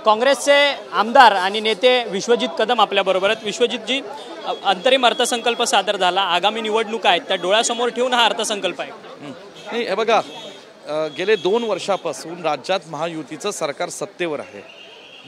काँग्रेसचे आमदार आणि नेते विश्वजित कदम आपल्याबरोबर आहेत। विश्वजितजी, अंतरिम अर्थसंकल्प सादर झाला, आगामी निवडणुका आहेत, त्या डोळ्यासमोर ठेवून हा अर्थसंकल्प आहे। नाही, हे बघा, गेले 2 वर्षापासून राज्यात महायुतीचं सरकार सत्तेवर आहे।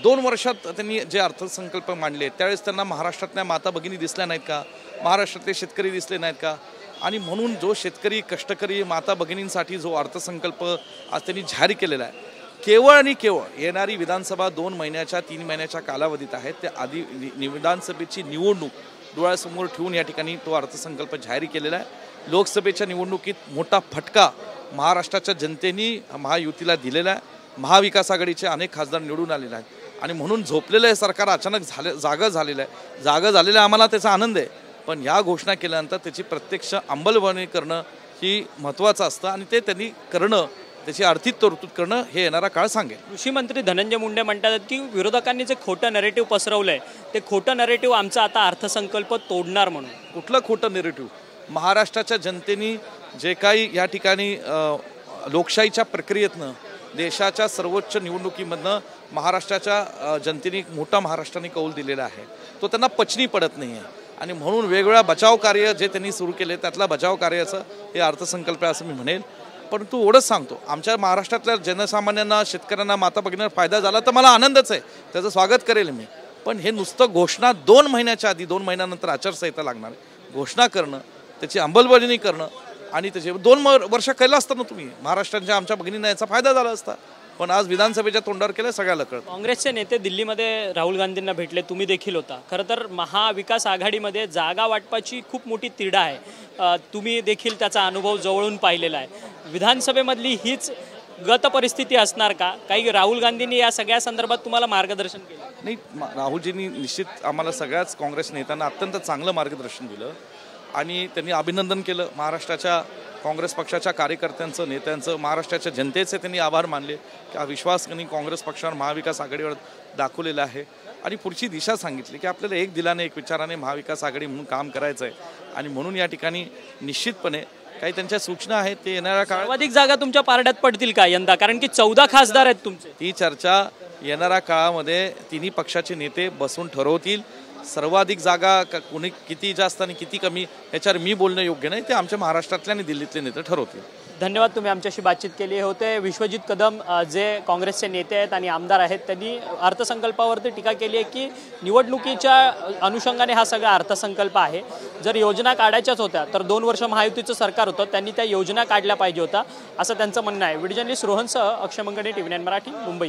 2 वर्षात त्यांनी जे अर्थसंकल्प मांडले त्यावेळेस त्यांना महाराष्ट्रातल्या माता भगिनी दिसल्या नाहीत का? महाराष्ट्रातले शेतकरी दिसले नाहीत का? आणि म्हणून जो शेतकरी, कष्टकरी माता भगिनींसाठी जो अर्थसंकल्प आज त्यांनी जाहीर केलेला आहे, केवळ आणि केवळ येणारी विधानसभा 2 महिन्याच्या 3 महिन्याच्या कालावधीत आहे, त्या आधी विधानसभेची निवडणूक डोळ्यासमोर ठेवून या ठिकाणी तो अर्थसंकल्प जाहीर केलेला आहे। लोकसभेच्या निवडणुकीत मोठा फटका महाराष्ट्राच्या जनतेने महायुतीला दिलेला आहे। महाविकास आघाडीचे अनेक खासदार निवडून आलेले आहेत आणि म्हणून झोपलेलं हे सरकार अचानक जागं झालेलं आहे। जागं झालेलं आम्हाला त्याचा आनंद आहे, पण या घोषणा केल्यानंतर त्याची प्रत्यक्ष अंमलबजावणी करणं ही महत्त्वाचं असतं आणि ते त्यांनी करणं, त्याची आर्थिक तरतूद करणं हे येणारा काळ सांगेल। कृषी मंत्री धनंजय मुंडे म्हणतात की विरोधकांनी जे खोटं नरेटिव्ह पसरवलंय ते खोटं नरेटिव्ह आमचा आता अर्थसंकल्प तोडणार म्हणून। कुठलं खोटं नरेटिव्ह? महाराष्ट्राच्या जनतेने जे काही या ठिकाणी लोकशाहीच्या प्रक्रियेतनं देशाच्या सर्वोच्च निवडणुकीमधनं महाराष्ट्राच्या जनतेने मोठा महाराष्ट्राने कौल दिलेला आहे, तो त्यांना पचनी पडत नाही आहे आणि म्हणून वेगवेगळ्या बचाव कार्य जे त्यांनी सुरू केले त्यातला बचाव कार्याचं हे अर्थसंकल्प आहे असं मी म्हणेल। परंतु एवढंच सांगतो, आमच्या महाराष्ट्रातल्या जनसामान्यांना, शेतकऱ्यांना, माता भगिनींना फायदा झाला तर मला आनंदच आहे, त्याचं स्वागत करेल मी। पण हे नुसतं घोषणा 2 महिन्याच्या आधी, 2 महिन्यानंतर आचारसंहिता लागणार आहे, घोषणा करणं, त्याची अंमलबजावणी करणं आणि त्याचे 2 वर्ष केलं असतं ना तुम्ही, महाराष्ट्राच्या आमच्या भगिनींना याचा फायदा झाला असता, पण आज विधानसभेच्या तोंडावर केलं सगळ्याला कळतं। काँग्रेसचे नेते दिल्लीमध्ये राहुल गांधींना भेटले, तुम्ही देखील होता। खरं तर महाविकास आघाडीमध्ये जागा वाटपाची खूप मोठी तिढा आहे, तुम्ही देखील त्याचा अनुभव जवळून पाहिलेला आहे। विधानसभेमधली हीच गत परिस्थिती असणार का? काही राहुल गांधींनी या सगळ्या संदर्भात तुम्हाला मार्गदर्शन केलं? नाही, राहुलजींनी निश्चित आम्हाला सगळ्याच काँग्रेस नेत्यांना अत्यंत चांगलं मार्गदर्शन दिलं आणि त्यांनी अभिनंदन केलं। महाराष्ट्राच्या काँग्रेस पक्षाच्या कार्यकर्त्यांचं, नेत्यांचं, महाराष्ट्राच्या जनतेचे त्यांनी आभार मानले की हा विश्वास त्यांनी काँग्रेस पक्षावर, महाविकास आघाडीवर दाखवलेला आहे आणि पुढची दिशा सांगितली की आपल्याला एक दिलाने, एक विचाराने महाविकास आघाडी म्हणून काम करायचं आहे आणि म्हणून या ठिकाणी निश्चितपणे काही त्यांच्या सूचना आहेत ते येणाऱ्या काळात। सर्वाधिक जागा तुमच्या पारड्यात पडतील का यंदा? कारण की 14 खासदार आहेत तुमचे। ती चर्चा येणाऱ्या काळामध्ये तिन्ही पक्षाचे नेते बसून ठरवतील। सर्वाधिक जागा कोणी किती जास्त आणि किती कमी याच्यावर मी बोलणं योग्य नाही, ते आमच्या महाराष्ट्रातले आणि दिल्लीतले नेते ठरवतील। धन्यवाद, तुम्ही आमच्याशी बातचीत केली होते। विश्वजित कदम जे काँग्रेसचे नेते आहेत आणि आमदार आहेत, त्यांनी अर्थसंकल्पावरती टीका केली आहे की निवडणुकीच्या अनुषंगाने हा सगळा अर्थसंकल्प आहे। जर योजना काढायच्याच होत्या तर 2 वर्ष महायुतीचं सरकार होतं, त्यांनी त्या योजना काढल्या पाहिजे होता असं त्यांचं म्हणणं आहे। व्हिडिओ जर्नलिस्ट रोहनसह अक्षय मंगणे, TV9 मराठी, मुंबई।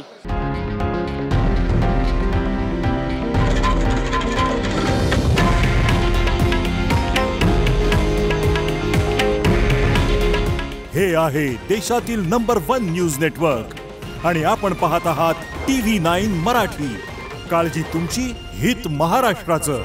हे आहे देशातील नंबर 1 न्यूज नेटवर्क आणि आपण पाहत आहात TV9 मराठी। काळजी तुमची, हित महाराष्ट्राचं।